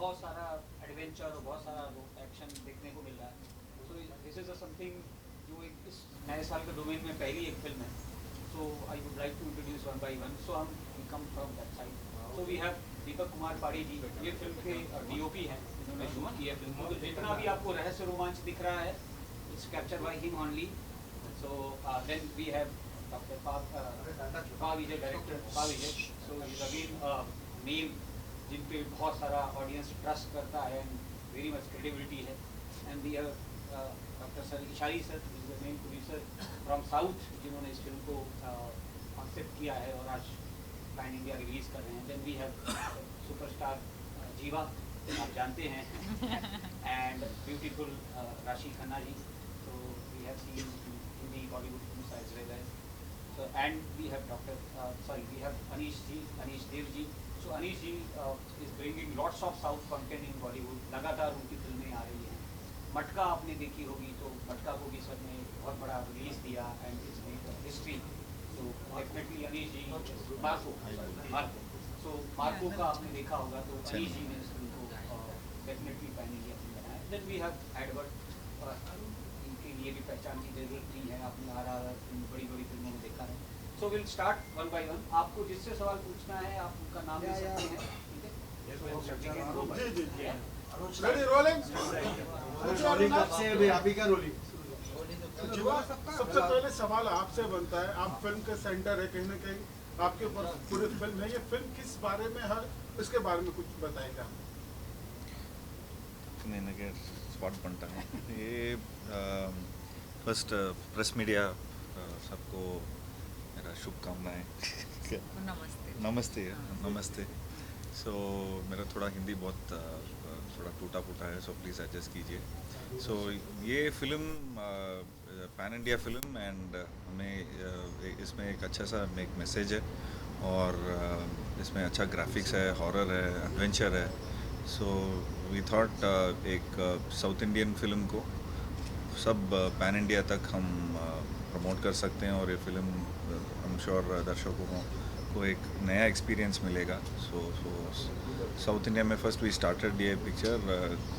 बहुत सारा एडवेंचर और बहुत सारा एक्शन देखने को मिल रहा है. सो दिस इज समथिंग जो एक इस नए साल के डोमेन में पहली एक फिल्म है. So I would like to introduce one by one. So हम come from that side. So we have Deepak Kumar Padi ji. ये फिल्म के डीओपी हैं, इन्होंने शूट किया फिल्म को. तो जितना भी आपको रहस्य रोमांच दिख रहा है, it's capture by him only. So then we have doctor Pa Vijay, director Pa Vijay. So is again name जिन पे बहुत सारा ऑडियंस ट्रस्ट करता है एंड वेरी मच क्रेडिबिलिटी है. And we have doctor sir Ishari sir, is the main producer from south, जिन्होंने इस film को कॉन्सेप्ट किया है और आज पैन इंडिया रिलीज कर रहे हैं. देन वी हैव सुपरस्टार जीवा, आप जानते हैं, एंड ब्यूटीफुल राशि खन्ना जी. तो we have seen Hindi Bollywood films as well as. So, and we have we have Anish ji, Anish Dev ji. So Anish ji is bringing lots of South content in Bollywood. लगातार उनकी फिल्में आ रही हैं. मटका आपने देखी होगी, तो मटका को भी सर ने बहुत बड़ा रिलीज दिया and it's made history. So definitely Anish ji, Marco. So Marco का आपने देखा होगा, तो अनीश जी ने इस फिल्म को डेफिनेटली पैन इंडिया फिल्म बनाया. देन वी हैव एडवर्ड, इनके लिए भी पहचान की जरूरत नहीं है, आपने RRR बड़ी बड़ी फिल्मों में देखा है. So will start one by one. आपको जिससे सवाल पूछना है आप उनका नाम ले सकते हैं, ठीक है. सबसे पहले सवाल आपसे बनता है, आप फिल्म के सेंटर है, कहीं ना कहीं आपके ऊपर पूरी फिल्म है. ये फिल्म किस बारे में, हर इसके बारे में कुछ बताएगा? स्पॉट बनता है ये. फर्स्ट प्रेस मीडिया सबको मेरा शुभकामनाएं. नमस्ते. नमस्ते. नमस्ते. सो मेरा थोड़ा हिंदी बहुत थोड़ा टूटा फूटा है, सो प्लीज़ एडजस्ट कीजिए. सो ये film pan India film and हमें इसमें एक अच्छा सा एक मैसेज है और इसमें अच्छा ग्राफिक्स है, हॉरर है, एडवेंचर है. सो वी थॉट एक साउथ इंडियन फिल्म को सब पैन इंडिया तक हम प्रमोट कर सकते हैं और ये फिल्म आई एम श्योर दर्शकों को एक नया एक्सपीरियंस मिलेगा. सो साउथ इंडिया में फर्स्ट वी स्टार्टेड ये पिक्चर.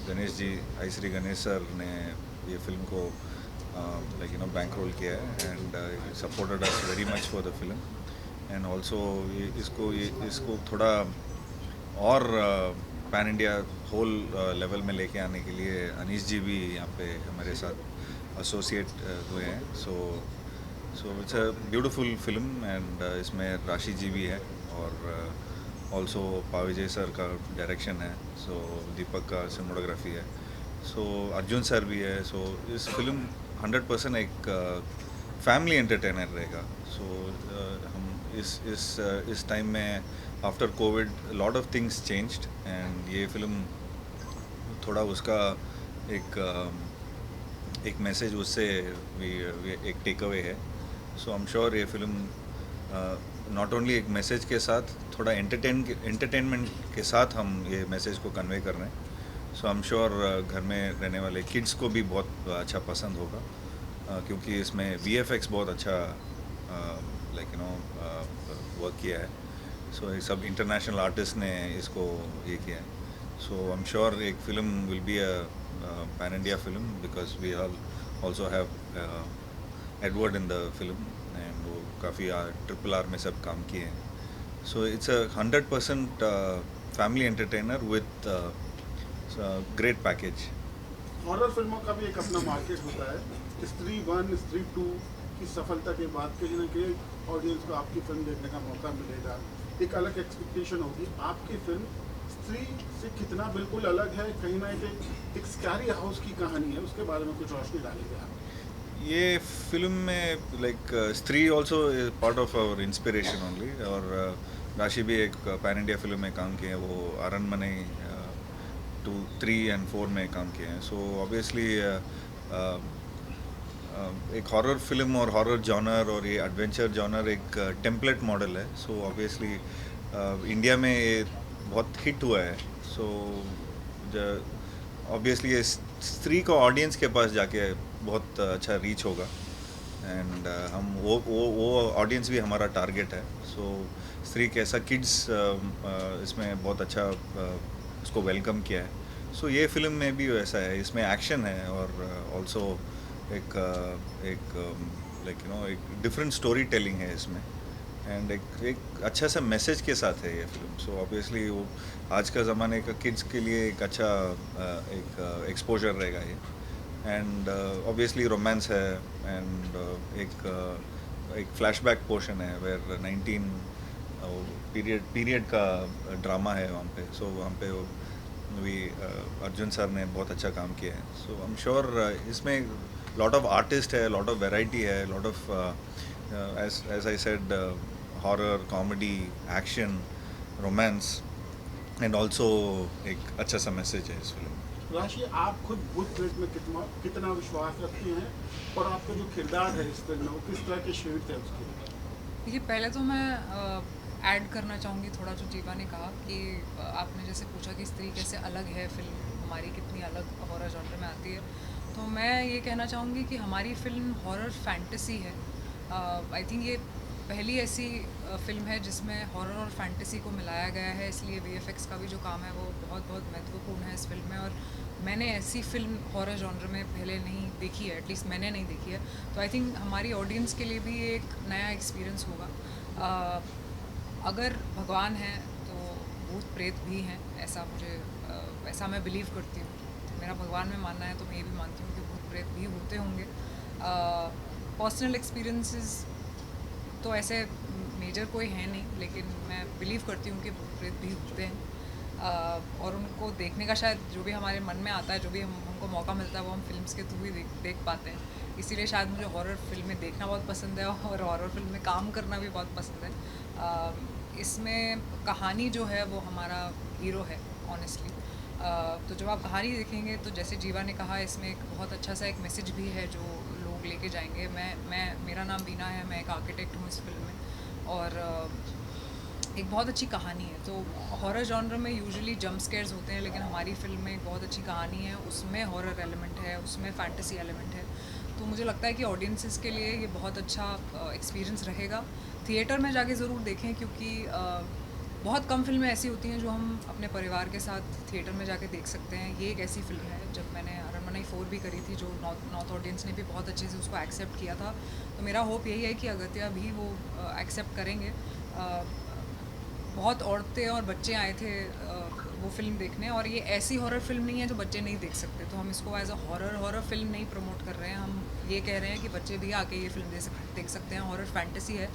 गणेश जी, आई श्री गणेश सर ने ये फिल्म को लाइक बैंक रोल किया है and supported us very much for the film. And also इसको थोड़ा और पैन इंडिया होल लेवल में लेके आने के लिए अनीश जी भी यहाँ पे हमारे साथ एसोसिएट हुए हैं. So it's a beautiful film and इसमें राशि जी भी है और ऑल्सो पाविजय सर का डायरेक्शन है. सो दीपक का सिनेमेटोग्राफी है. सो अर्जुन सर भी है. सो इस फिल्म 100% एक फैमिली एंटरटेनर रहेगा. सो हम इस टाइम में after Covid lot of things changed and ये फिल्म थोड़ा उसका एक मैसेज उससे एक टेक अवे है. सो आई एम श्योर ये फिल्म नॉट ओनली एक मैसेज के साथ थोड़ा एंटरटेनमेंट के साथ हम ये मैसेज को कन्वे कर रहे हैं. सो आई एम श्योर घर में रहने वाले किड्स को भी बहुत अच्छा पसंद होगा क्योंकि इसमें VFX बहुत अच्छा वर्क किया है. सो ये सब इंटरनेशनल आर्टिस्ट ने इसको ये किया है. सो आई एम श्योर एक film will be a pan India film because we also have Edward in the film and वो काफ़ी RRR में सब काम किए हैं. So it's a 100% family entertainer with great package. Horror फिल्मों का भी एक अपना मार्केट होता है. स्त्री 1, स्त्री 2 की सफलता के बाद कहीं ना कहीं ऑडियंस को आपकी फिल्म देखने का मौका मिलेगा, एक अलग एक्सपेक्टेशन होगी. आपकी फिल्म स्त्री से कितना बिल्कुल अलग है, कहीं ना कहीं एक स्कैरी हाउस की कहानी है, उसके बारे में कुछ रोशनी डालेंगे आप? ये फिल्म में like Stree also part of our inspiration only और राशि भी एक पैन इंडिया फिल्म में काम किए हैं. वो अरनमने 2, 3 and 4 में काम किए हैं. सो ऑब्वियसली एक हॉरर फिल्म और हॉरर जॉनर और ये एडवेंचर जॉनर एक टेम्पलेट मॉडल है. सो ऑब्वियसली इंडिया में ये बहुत हिट हुआ है. सो ऑब्वियसली ये स्त्री को ऑडियंस के पास जाके बहुत अच्छा रीच होगा एंड हम वो ऑडियंस भी हमारा टारगेट है. सो स्त्री कैसा किड्स इसमें बहुत अच्छा उसको वेलकम किया है। सो ये फिल्म में भी वैसा है, इसमें एक्शन है और ऑल्सो एक एक डिफरेंट स्टोरी टेलिंग है इसमें, एंड एक अच्छा सा मैसेज के साथ है ये फिल्म। सो ऑब्वियसली वो आज का ज़माने का किड्स के लिए एक अच्छा एक एक्सपोजर रहेगा ये, एंड ऑब्वियसली रोमांस है, एंड एक फ्लैशबैक पोर्शन है वेयर 19 पीरियड का ड्रामा है वहाँ पे। सो वहाँ पे भी अर्जुन सर ने बहुत अच्छा काम किया है। सो आई एम श्योर इसमें लॉट ऑफ आर्टिस्ट है, लॉट ऑफ वैरायटी है, lot of as I said horror, comedy, action, romance, and also एक अच्छा सा मैसेज है इस फिल्म में। राशि, आप खुद भूत प्रेत में कितना विश्वास रखती हैं, और आपका जो किरदार है इस फिल्म में वो किस तरह के शेड है उसके? देखिए, पहले तो मैं ऐड करना चाहूँगी थोड़ा जो जीवा ने कहा कि आपने जैसे पूछा कि स्त्री कैसे अलग है, फिल्म हमारी कितनी अलग हॉरर जॉनर में आती है। तो मैं ये कहना चाहूँगी कि हमारी फिल्म हॉरर फैंटेसी है। आई थिंक ये पहली ऐसी फिल्म है जिसमें हॉरर और फैंटेसी को मिलाया गया है, इसलिए वीएफएक्स का भी जो काम है वो बहुत बहुत महत्वपूर्ण है इस फिल्म में। और मैंने ऐसी फिल्म हॉरर जॉनर में पहले नहीं देखी है, एटलीस्ट मैंने नहीं देखी है। तो आई थिंक हमारी ऑडियंस के लिए भी एक नया एक्सपीरियंस होगा। अगर भगवान है तो भूत प्रेत भी हैं, ऐसा मैं बिलीव करती हूँ। मेरा भगवान में मानना है तो मैं ये भी मानती हूँ कि भूत प्रेत भी होते होंगे। पर्सनल एक्सपीरियंसेस तो ऐसे मेजर कोई है नहीं, लेकिन मैं बिलीव करती हूँ कि भूत प्रेत भी होते हैं, और उनको देखने का शायद जो भी हमारे मन में आता है, जो भी हमको मौका मिलता है वो हम फिल्म्स के थ्रू ही देख पाते हैं। इसीलिए शायद मुझे हॉरर फिल्में देखना बहुत पसंद है और हॉरर फिल्म में काम करना भी बहुत पसंद है। इसमें कहानी जो है वो हमारा हीरो है ऑनेस्टली। तो जब आप कहानी देखेंगे तो जैसे जीवा ने कहा, इसमें एक बहुत अच्छा सा एक मैसेज भी है जो लोग लेके जाएंगे। मेरा नाम बीना है, मैं एक आर्किटेक्ट हूँ इस फिल्म में, और एक बहुत अच्छी कहानी है। तो हॉरर जॉनर में यूजुअली जंप स्केयर्स होते हैं, लेकिन हमारी फिल्म में एक बहुत अच्छी कहानी है, उसमें हॉरर एलिमेंट है, उसमें फैंटेसी एलिमेंट है। तो मुझे लगता है कि ऑडियंसेस के लिए ये बहुत अच्छा एक्सपीरियंस रहेगा। थिएटर में जाके ज़रूर देखें, क्योंकि बहुत कम फिल्में ऐसी होती हैं जो हम अपने परिवार के साथ थिएटर में जाके देख सकते हैं। ये एक ऐसी फिल्म है, जब मैंने अरनमनई 4 भी करी थी, जो नॉर्थ ऑडियंस ने भी बहुत अच्छे से उसको एक्सेप्ट किया था। तो मेरा होप यही है कि अगत्या भी वो एक्सेप्ट करेंगे। बहुत औरतें और बच्चे आए थे वो फिल्म देखने, और ये ऐसी हॉरर फिल्म नहीं है जो बच्चे नहीं देख सकते। तो हम इसको एज अ हॉरर फिल्म नहीं प्रमोट कर रहे हैं, हम ये कह रहे हैं कि बच्चे भी आके ये फिल्म देख सकते हैं। हॉरर फैंटेसी है,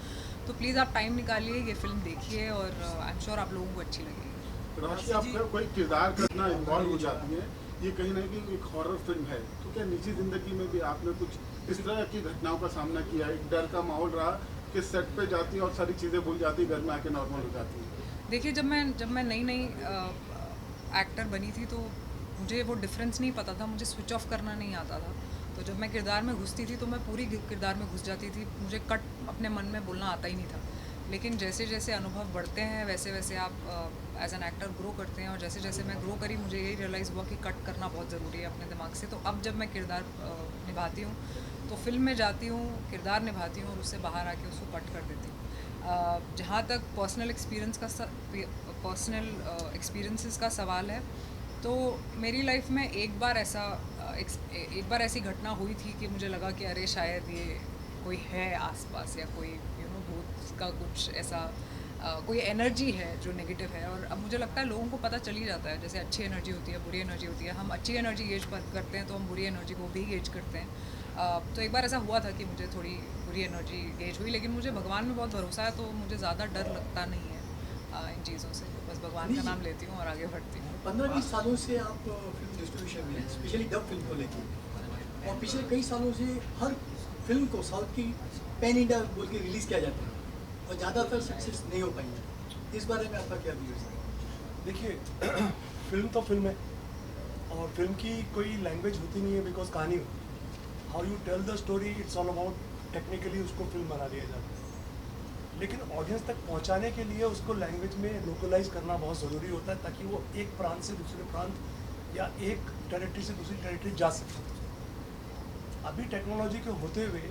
तो प्लीज़ आप टाइम निकालिए, ये फिल्म देखिए, और आई एम श्योर आप लोगों को अच्छी लगेगी। राशि, आपका कोई किरदार करना इन्वॉल्व हो जाती है, ये कहीं ना कहीं एक हॉरर फिल्म है, तो क्या निजी जिंदगी में भी आपने कुछ इस तरह की घटनाओं का सामना किया? एक डर का माहौल रहा कि सेट पे जाती है और सारी चीज़ें भूल जाती है, घर में आके नॉर्मल हो जाती है? देखिए, जब मैं नई एक्टर बनी थी तो मुझे वो डिफरेंस नहीं पता था, मुझे स्विच ऑफ करना नहीं आता था। तो जब मैं किरदार में घुसती थी तो मैं पूरी किरदार में घुस जाती थी, मुझे कट अपने मन में बोलना आता ही नहीं था। लेकिन जैसे जैसे अनुभव बढ़ते हैं वैसे वैसे आप एज एन एक्टर ग्रो करते हैं, और जैसे जैसे मैं ग्रो करी मुझे यही रियलाइज़ हुआ कि कट करना बहुत ज़रूरी है अपने दिमाग से। तो अब जब मैं किरदार निभाती हूँ तो फिल्म में जाती हूँ, किरदार निभाती हूँ और उससे बाहर आके उसको कट कर देती हूँ। जहाँ तक पर्सनल एक्सपीरियंसेस का सवाल है, तो मेरी लाइफ में एक बार ऐसी घटना हुई थी कि मुझे लगा कि अरे शायद ये कोई है आसपास, या कोई भूत का कुछ ऐसा कोई एनर्जी है जो नेगेटिव है। और अब मुझे लगता है लोगों को पता चल ही जाता है, जैसे अच्छी एनर्जी होती है, बुरी एनर्जी होती है। हम अच्छी एनर्जी गेज करते हैं तो हम बुरी एनर्जी को भी गेज करते हैं। तो एक बार ऐसा हुआ था कि मुझे थोड़ी बुरी एनर्जी गेज हुई, लेकिन मुझे भगवान में बहुत भरोसा है, तो मुझे ज़्यादा डर लगता नहीं है इन चीज़ों से। बस भगवान का नाम लेती हूँ और आगे बढ़ती हूँ। 15-20 सालों से आप फिल्म डिस्ट्रीब्यूशन में, स्पेशली डब फिल्म को लेके, और पिछले कई सालों से हर फिल्म को साउथ की पैन इंडिया बोल के रिलीज़ किया जाता है और ज़्यादातर सक्सेस नहीं हो पाई है। इस बारे में आपका क्या व्यूज़ है? देखिए, फिल्म तो फिल्म है और फिल्म की कोई लैंग्वेज होती नहीं है, बिकॉज कहानी होती है। How you tell the story, it's all about technically उसको फिल्म बना दिया जाता है, लेकिन ऑडियंस तक पहुंचाने के लिए उसको लैंग्वेज में लोकलाइज करना बहुत ज़रूरी होता है, ताकि वो एक प्रांत से दूसरे प्रांत या एक टेरिटरी से दूसरी टेरिटरी जा सके। अभी टेक्नोलॉजी के होते हुए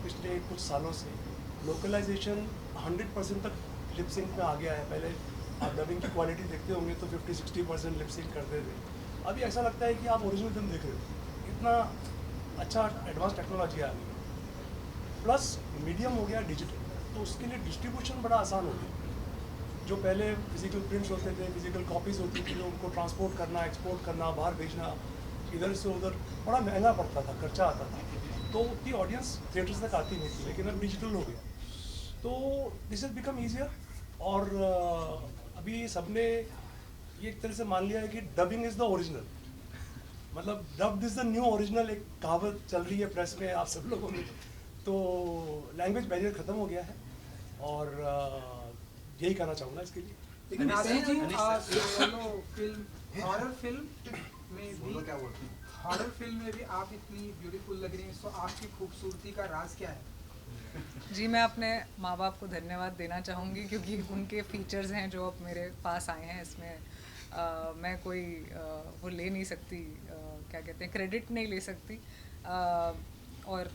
पिछले कुछ सालों से लोकलाइजेशन 100% तक लिप सिंक में आ गया है। पहले आप डबिंग की क्वालिटी देखते होंगे तो 50-60% लिपसिंग करते थे। अभी ऐसा लगता है कि आप ओरिजिनल फिल्म देख रहे हो, इतना अच्छा एडवांस टेक्नोलॉजी आ गई। प्लस मीडियम हो गया डिजिटल, तो उसके लिए डिस्ट्रीब्यूशन बड़ा आसान हो गया। जो पहले फिजिकल प्रिंट्स होते थे, फिजिकल कॉपीज़ होती थी, उनको ट्रांसपोर्ट करना, एक्सपोर्ट करना, बाहर भेजना, इधर से उधर बड़ा महंगा पड़ता था, खर्चा आता था, तो उतनी ऑडियंस थिएटर्स तक आती नहीं थी। लेकिन अब डिजिटल हो गया तो दिस इज बिकम ईजियर। और अभी सबने ये एक तरह से मान लिया है कि डबिंग इज़ द ओरिजिनल, मतलब dubbed is the new original, एक कहावत चल रही है प्रेस में आप सब लोगों में। तो लैंग्वेज बैरियर ख़त्म हो गया है और यही कहना चाहूँगा इसके लिए। लेकिन अनिश जी, सोलो फिल्म हॉरर फिल्म में भी आप इतनी ब्यूटीफुल लग रही हैं, तो आपकी खूबसूरती का राज क्या है? जी, मैं अपने माँ बाप को धन्यवाद देना चाहूँगी क्योंकि उनके फीचर्स हैं जो अब मेरे पास आए हैं। इसमें मैं कोई वो ले नहीं सकती, क्या कहते हैं, क्रेडिट नहीं ले सकती। और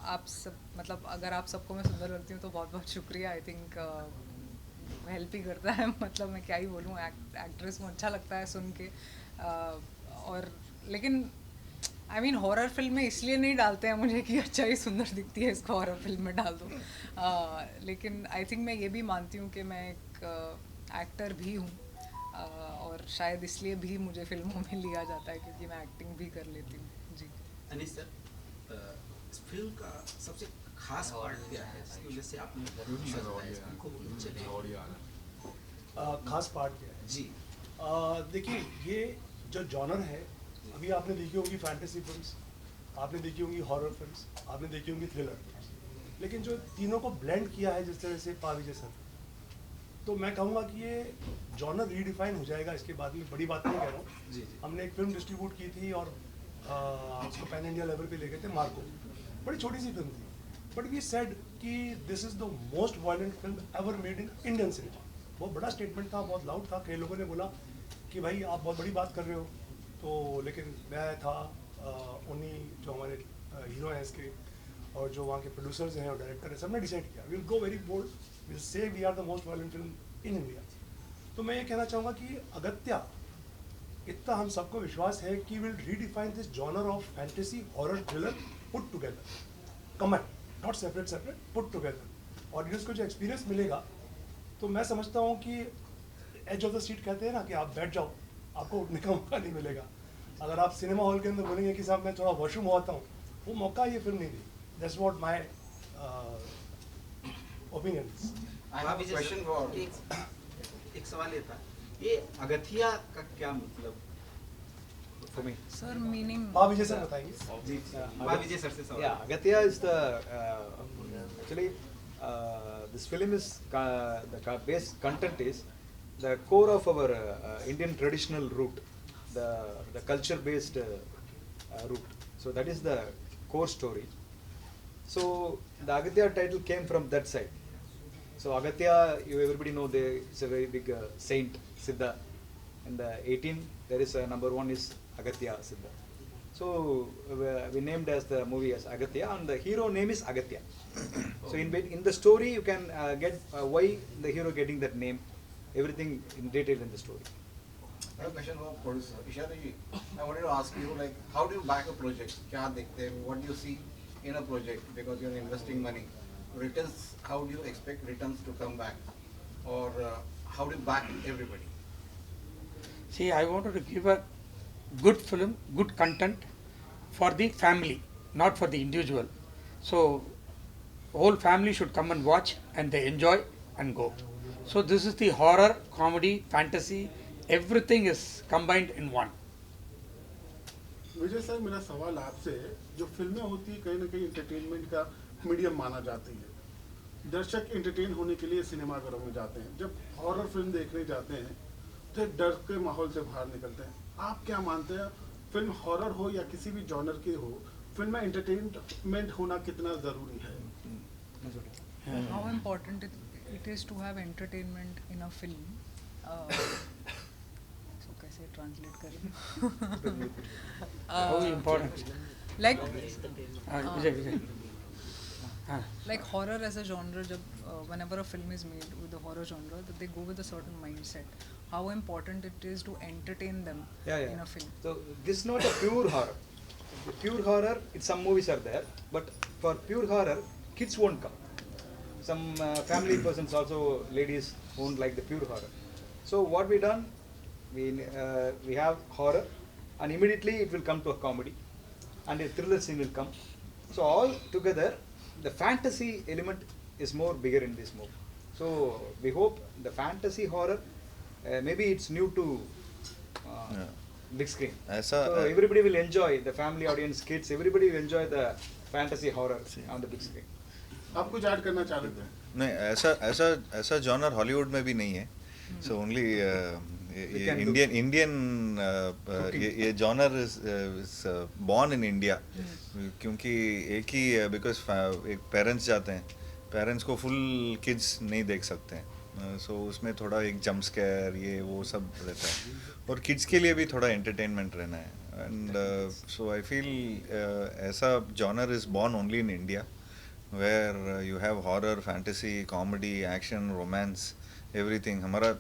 आप सब, मतलब अगर आप सबको मैं सुंदर लगती हूँ तो बहुत बहुत शुक्रिया। आई थिंक हेल्प ही करता है, मतलब मैं क्या ही बोलूँ, एक्ट्रेस को अच्छा लगता है सुन के। और लेकिन आई मीन हॉरर फिल्म में इसलिए नहीं डालते हैं मुझे कि अच्छा ही सुंदर दिखती है, इसको हॉरर फिल्म में डाल दो। लेकिन आई थिंक मैं ये भी मानती हूँ कि मैं एक एक्टर भी हूँ, और शायद इसलिए भी मुझे फिल्मों में लिया जाता है क्योंकि मैं एक्टिंग भी कर लेती हूँ। जी अनिश सर, इस फिल्म का सबसे खास पार्ट क्या है इसकी वजह से आपने सजाया है इसको चले? खास पार्ट क्या है जी, देखिए, ये जो जॉनर है, अभी आपने देखी होंगी फैंटेसी फिल्म्स, आपने देखी होंगी हॉरर फिल्म्स, आपने देखी होंगी थ्रिलर फिल्म्स, लेकिन जो तीनों को ब्लेंड किया है जिस तरह से पाविजे सर, तो मैं कहूँगा कि ये जॉनर रीडिफाइन हो जाएगा इसके बाद में। बड़ी बात नहीं कह रहा हूँ। जी, जी। हमने एक फिल्म डिस्ट्रीब्यूट की थी और उसको पैन इंडिया लेवल पे ले गए थे, मार्को। बड़ी छोटी सी फिल्म थी, बट वी सेड कि this is the most violent film ever made in Indian cinema. बहुत बड़ा स्टेटमेंट था, बहुत लाउड था। कई लोगों ने बोला कि भाई आप बहुत बड़ी बात कर रहे हो, तो लेकिन मैं था उन्हीं जो हमारे हीरो हैं इसके और जो वहाँ के प्रोड्यूसर्स हैं और डायरेक्टर हैं, सबने डिसाइड किया we'll go very bold, we'll say we are the most violent film in India. तो मैं ये कहना चाहूँगा कि अगत्या, इतना हम सबको विश्वास है कि will redefine this genre of fantasy horror thriller put together, comment not separate, put together. Audience को जो एक्सपीरियंस मिलेगा, तो मैं समझता हूँ कि एज ऑफ द सीट कहते हैं ना कि आप बैठ जाओ, आपको उठने का मौका नहीं मिलेगा। अगर आप सिनेमा हॉल के अंदर बोलेंगे कि साहब मैं थोड़ा वॉशरूम होता हूँ, वो मौका ये फिल्म नहीं दी। That's what my opinion. एक सवाल ये था, ये अगथिया का क्या मतलब? सर, मीनिंग विजय सर बताएंगे। जी, विजय सर से सवाल। Yeah, Agatya is the actually this film is the base content is the core of our Indian traditional root, the culture based root. So that is the core story. So the Agatya title came from that side. So Agatya, everybody know it's a very big saint Siddha. In the 18 there is number 1 is Agatya Siddha. So we named as the movie as Agatya, and the hero name is Agatya. So in the story you can get why the hero getting that name, everything in detail in the story. I have a question for producer Ishara ji. I wanted to ask you, like, how do you back a project? क्या देखते हैं? What do you see in a project? Because you're investing money. Returns, how do you expect returns to come back? Or how do you back everybody? See, I wanted to give a good film, good content for the family, not for the individual. So, whole family should come and watch and they enjoy and go. So, this is the horror, comedy, fantasy, everything is combined in one. Vijay sir, मेरा सवाल आपसे है, जो फिल्में होती है कहीं ना कहीं एंटरटेनमेंट का मीडियम माना जाती है। दर्शक एंटरटेन होने के लिए सिनेमाघरों में जाते हैं। जब हॉरर फिल्म देखने जाते हैं तो एक डर के माहौल से बाहर निकलते हैं। आप क्या मानते हैं, फिल्म हॉरर हो या किसी भी जॉनर की हो, फिल्म में एंटरटेनमेंट होना कितना ज़रूरी है? how important it is to have entertainment in a film. So कैसे translate करें? How important? Like Vijay. हाँ Like horror as a genre, whenever a film is made with the horror genre, that they go with a certain mindset. How important it is to entertain them in a film. So this is not a pure horror. The pure horror, some movies are there, but for pure horror, kids won't come. Some family persons also, ladies won't like the pure horror. So what we done, we have horror, and immediately it will come to a comedy, and a thriller scene will come. So all together, the fantasy element is more bigger in this movie. So we hope the fantasy horror, maybe it's new to big screen. ऐसा So everybody will enjoy, the family audience, kids, everybody will enjoy the fantasy horror on the big screen. आप कुछ add करना चाह रहे थे? नहीं, ऐसा genre Hollywood में भी नहीं है. सो ओनली ये इंडियन ये genre is born in India, क्योंकि एक ही बिकॉज एक पेरेंट्स जाते हैं, पेरेंट्स को फुल किड्स नहीं देख सकते हैं, सो उसमें थोड़ा एक जंप स्केयर ये वो सब रहता है, और किड्स के लिए भी थोड़ा एंटरटेनमेंट रहना है. एंड सो आई फील ऐसा genre is born only in India, where you have horror, fantasy, comedy, action, romance, everything. हमारा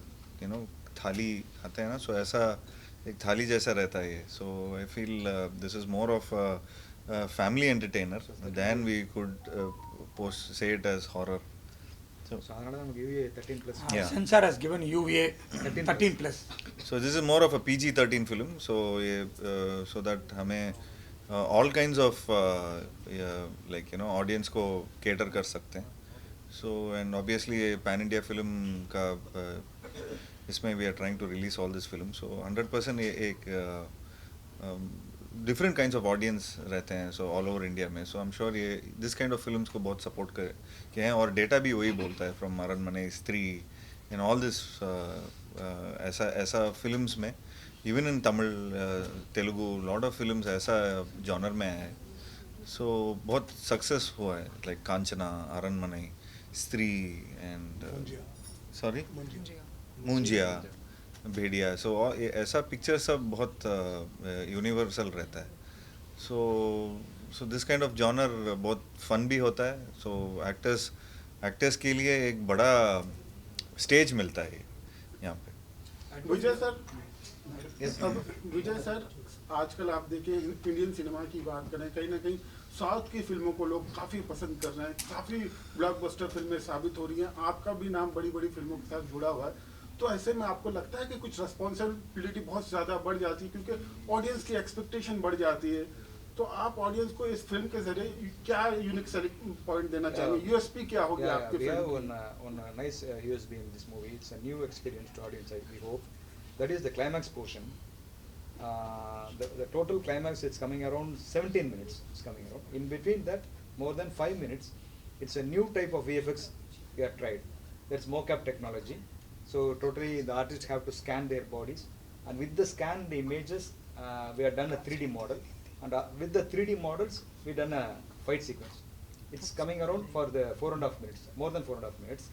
थाली आते हैं ना, so ऐसा एक थाली जैसा रहता है ये. So I feel this is more of a family entertainer than we could say it as horror. So UVA 13 plus. Yeah. Censor has given UVA 13 plus. So this is more of a PG-13 film. So so that हमें all kinds of like audience को cater कर सकते हैं. So and obviously pan India film का इसमें we are trying to release all this film. So 100% ये एक different kinds of audience रहते हैं, so all over India में. So I'm sure ये this kind of films को बहुत support के हैं, और data भी वही बोलता है from Aranmane, Stree, and all this ऐसा films में, even in Tamil, Telugu, lot of films ऐसा genre में है. So बहुत success हुआ है, like Kanchana, Aranmane, Stree, and sorry, Munjia, Bhediya. So ऐसा picture सब बहुत universal रहता है. So this kind of genre बहुत fun भी होता है. So actors के लिए एक बड़ा stage मिलता है यहाँ पे. विजय सर, विजय सर, आजकल आप देखें इंडियन सिनेमा की बात करें, कहीं ना कहीं साउथ की फिल्मों को लोग काफ़ी पसंद कर रहे हैं, काफ़ी ब्लॉकबस्टर फिल्में साबित हो रही हैं, आपका भी नाम बड़ी बड़ी फिल्मों के साथ जुड़ा हुआ है. तो ऐसे में आपको लगता है कि कुछ रिस्पॉन्सिबिलिटी बहुत ज़्यादा बढ़ जाती है, क्योंकि ऑडियंस की एक्सपेक्टेशन बढ़ जाती है. तो आप ऑडियंस को इस फिल्म के जरिए क्या यूनिक सेलिंग पॉइंट देना चाहेंगे? यूएसपी क्या होगी आपके फिल्म की? We have one nice USB in this movie. It's a new experience to audience, we hope. That is the climax portion. The total climax is coming around 17 minutes. It's coming around. In between that, more than 5 minutes, it's a new type of VFX we have tried. That's mocap technology. So totally the artists have to scan their bodies, and with the scan the images, we have done a 3D model, and with the 3D models we done a fight sequence. It's coming around for the 4.5 minutes, more than 4.5 minutes,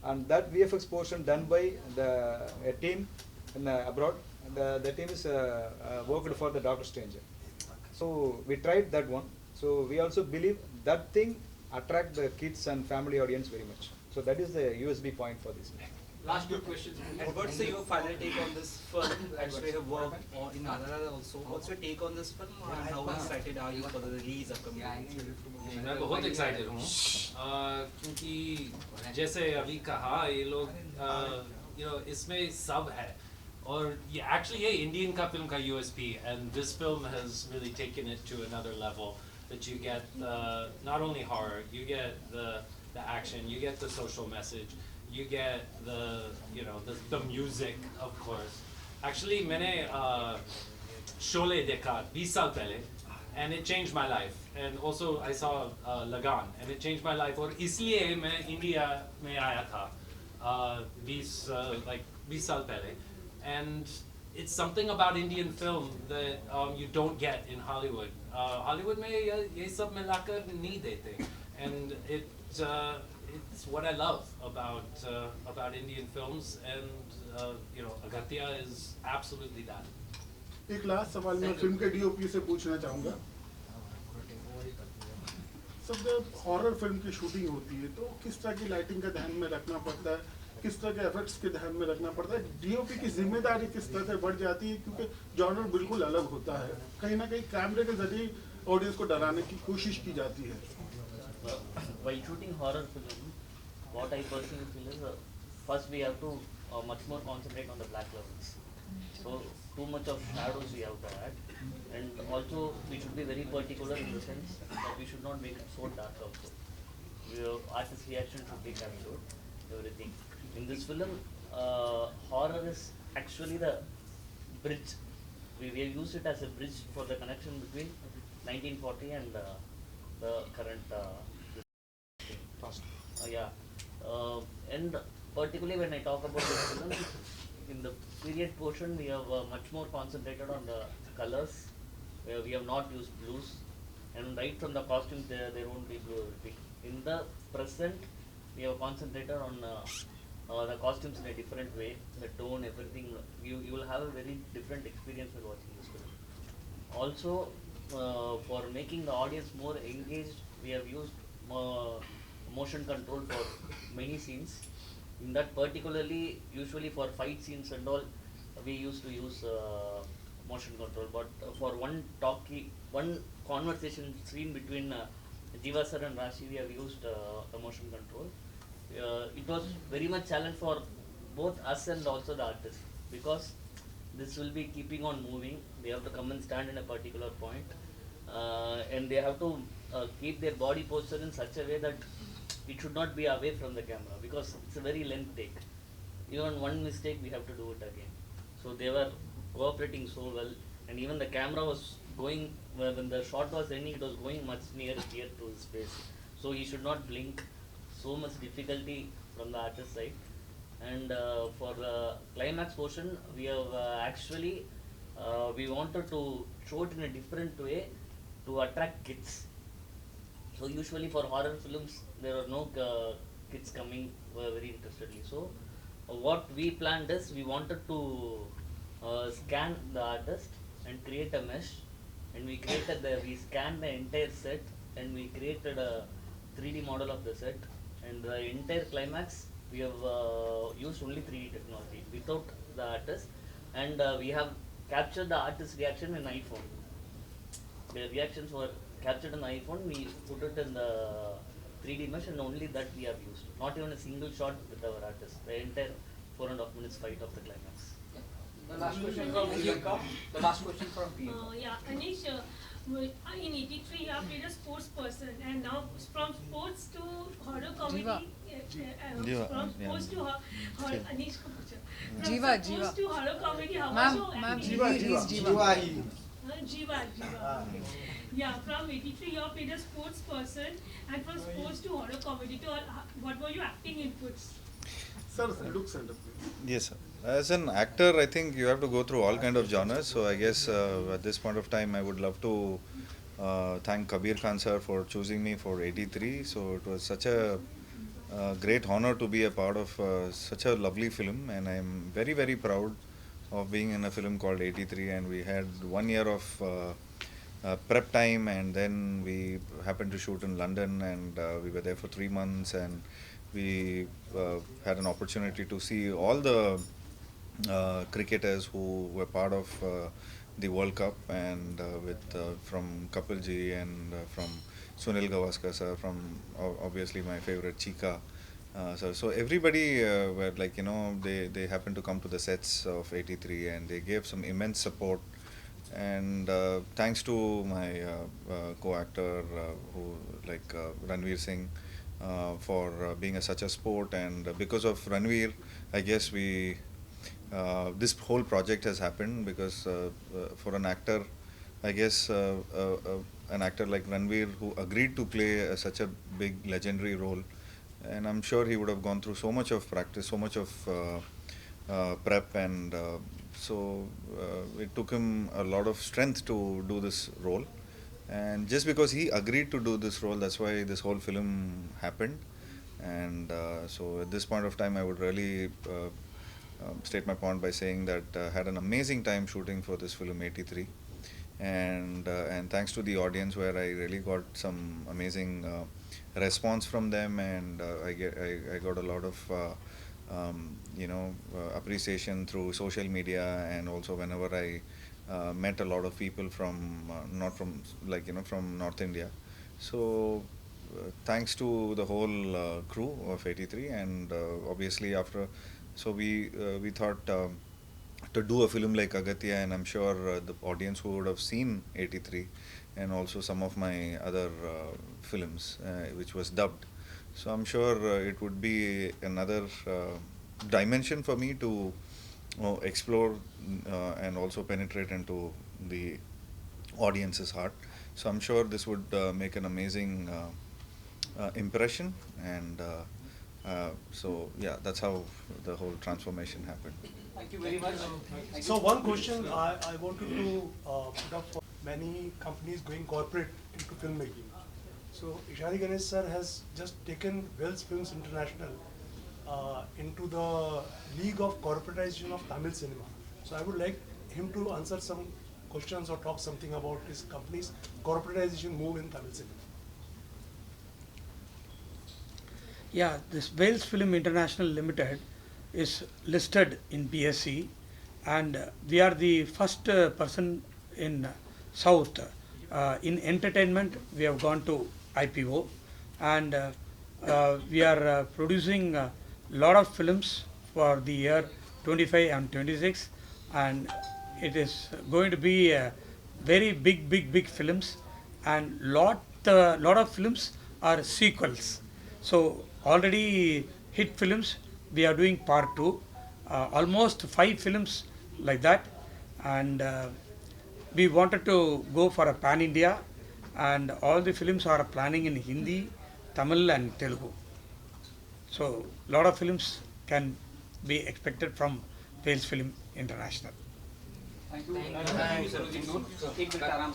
and that VFX portion done by a team in abroad. The team is worked for the Doctor Strange. So we tried that one. So we also believe that thing attract the kids and family audience very much. So that is the USB point for this. Last two questions. What's your final take on this film? Actually, have worked in Anara also. What's your take on this film, and how excited are you for the release upcoming? मैं बहुत excited हूँ, क्योंकि जैसे अभी कहा ये लोग इसमें सब है, और ये actually ये इंडियन का फिल्म का USP, and this film has really taken it to another level. That you get not only horror, you get the action, you get the social message, you get the music, of course. Actually मैंने शोले देखा 20 साल पहले, and it changed my life. And also I saw Lagan, and it changed my life. और इसलिए मैं India में आया था 20 साल पहले. And it's something about Indian film that you don't get in Hollywood. Hollywood में ये सब मिलाकर नहीं देते, and it's what I love about Indian films, and Agatya is absolutely that. एक लास्ट सवाल मैं फिल्म के डीओपी से पूछना चाहूँगा. सब जब हॉरर फिल्म की शूटिंग होती है तो किस तरह की लाइटिंग का ध्यान में रखना पड़ता है, किस तरह के एफर्ट्स के ध्यान में रखना पड़ता है, डीओपी की जिम्मेदारी किस तरह से बढ़ जाती है, क्योंकि जॉनर बिल्कुल अलग होता है, कहीं ना कहीं कैमरे के जरिए ऑडियंस को डराने की कोशिश की जाती है. While shooting horror film, what I personally feel is first we have to much more concentrate on the black levels. So too much of shadows we have to add, and also we should be very particular in the sense that we should not make it so dark also. Artist reaction should be captured, everything. In this film, horror is actually the bridge. We have used it as a bridge for the connection between 1940 and the current. And particularly when I talk about this film, in the period portion we have much more concentrated on the colors. We have not used blues, and right from the costumes there won't be blue. In the present, we have concentrated on the costumes in a different way, the tone, everything. You will have a very different experience while watching this film. Also, for making the audience more engaged, we have used motion control for many scenes. In that particularly, usually for fight scenes and all, we used to use motion control. But for one conversation scene between Jiva sir and Rashi, we have used the motion control. It was very much challenge for both us and also the artist, because this will be keeping on moving. They have to come and stand in a particular point, and they have to keep their body posture in such a way that it should not be away from the camera, because it's a very length take. Even one mistake we have to do it again. So they were cooperating so well, and even the camera was going, when the shot was ending, it was going much near here to his face. So he should not blink. So much difficulty from the artist side. And for the climax portion, we have actually we wanted to show it in a different way to attract kids. So usually for horror films, there are no kids coming very interestedly. So what we planned is, we wanted to scan the artist and create a mesh, and we scanned the entire set, and we created a 3D model of the set, and the entire climax we have used only 3D technology without the artist, and we have captured the artist's reaction in iPhone. The reactions were captured in the iPhone. We put it in the 3D mesh, and only that we have used. Not even a single shot with our artist. The entire 4.5 minutes fight of the climax. The last question from Priyanka. The last question from Priyanka. Yeah, Anish, in 83 you have been a sports person, and now from sports to horror comedy. From sports to horror, Anish ko pucha. From sports to horror comedy, how was your acting? Jiva. Yeah, from 83 you have been a sports person, and from sports to horror comedy, to what were your acting inputs? Sir, look center, please. Yes, sir. As an actor, I think you have to go through all kind of genres. So I guess at this point of time, I would love to thank Kabir Khan sir for choosing me for 83. So it was such a great honor to be a part of such a lovely film, and I'm very, very proud of being in a film called 83. And we had 1 year of prep time, and then we happened to shoot in London, and we were there for 3 months, and we had an opportunity to see all the cricketers who were part of the World Cup, and with from Kapil ji, and from Sunil Gavaskar sir, from obviously my favorite Chika. So everybody were like, they happened to come to the sets of 83, and they gave some immense support. And thanks to my co-actor who Ranveer Singh for being such a sport, and because of Ranveer, I guess this whole project has happened, because for an actor, I guess an actor like Ranveer, who agreed to play such a big legendary role, and I'm sure he would have gone through so much of practice, so much of prep, and so it took him a lot of strength to do this role. And just because he agreed to do this role, that's why this whole film happened. And so at this point of time, I would really state my point by saying that I had an amazing time shooting for this film 83. and thanks to the audience where I really got some amazing response from them, and I got a lot of appreciation through social media, and also whenever I met a lot of people from not from from North India. So thanks to the whole crew of 83, and obviously after, so we thought to do a film like Agastya, and I'm sure the audience who would have seen 83 and also some of my other films which was dubbed, so I'm sure it would be another dimension for me to explore and also penetrate into the audience's heart. So I'm sure this would make an amazing impression, and so yeah, that's how the whole transformation happened. Thank you very much. So one question I wanted to put up for many companies going corporate into filmmaking. So Ishari Ganesh sir has just taken Wells Films International into the league of corporatization of Tamil cinema. So I would like him to answer some questions or talk something about his company's corporatization move in Tamil cinema. Yeah, this Wales Film International Limited is listed in BSE, and we are the first person in South. In entertainment, we have gone to IPO, and we are producing a lot of films for the year 25 and 26, and it is going to be very big films, and lot of films are sequels. So already hit films, we are doing part 2, almost 5 films like that, and we wanted to go for a pan-India, and all the films are planning in Hindi, Tamil and Telugu. So lot of films can be expected from Wales Film International. Thank you. Thank you, Sarojit.